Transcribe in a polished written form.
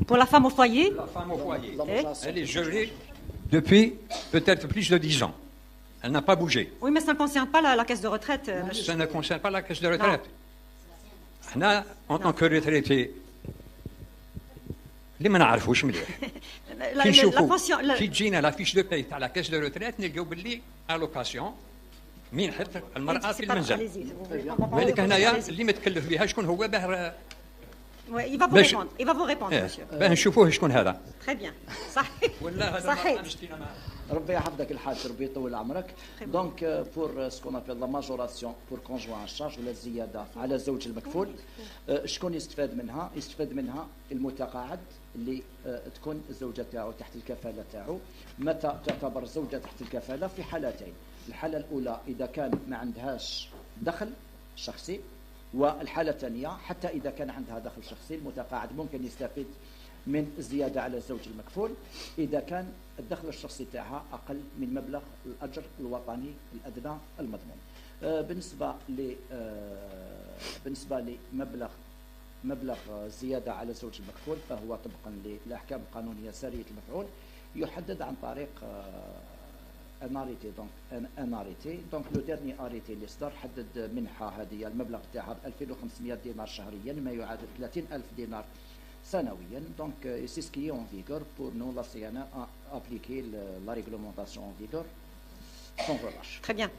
Pour la femme au foyer. La femme au foyer. Eh? Elle est gelée depuis peut-être plus de 10 ans. Elle n'a pas bougé. Oui, mais ça ne concerne pas la caisse de retraite, monsieur. Ça ne concerne pas la caisse de retraite. احنا en tant que retraités اللي ما نعرفوش مليح كي نشوفوا كي تجينا لا فيش دو باي تاع لا كاس دو روتريت نلقاو باللي الوكاسيون مين حط المراه في المنزل. ولكن هنايا اللي ما تكلف بها شكون هو باه Il va vous répondre. Il va vous répondre, monsieur. باه نشوفوه شكون هذا. Très bien. صحيح. صحيح. ربي يحفظك الحاج، ربي يطول عمرك. دونك بور سكون ابيل لا ماجوراسيون بور كونجوان شارج ولا الزياده على الزوج المكفول، شكون يستفاد منها؟ يستفاد منها المتقاعد اللي تكون الزوجه تاعو تحت الكفاله تاعو. متى تعتبر الزوجه تحت الكفاله؟ في حالتين. الحاله الاولى اذا كان ما عندهاش دخل شخصي، والحاله الثانيه حتى اذا كان عندها دخل شخصي المتقاعد ممكن يستفيد من الزيادة على الزوج المكفول إذا كان الدخل الشخصي تاعها أقل من مبلغ الأجر الوطني الأدنى المضمون. بالنسبة لمبلغ زيادة على الزوج المكفول فهو طبقا للأحكام القانونية سارية المفعول يحدد عن طريق ان اريتي. دونك لو ديرني اريتي اللي صدر حدد منحة هذه المبلغ تاعها ب 2500 دينار شهريا ما يعادل 30,000 دينار سنويا. Donc c'est ce qui est en vigueur pour nous la CNA a appliqué la réglementation en vigueur sans relâche. Très bien.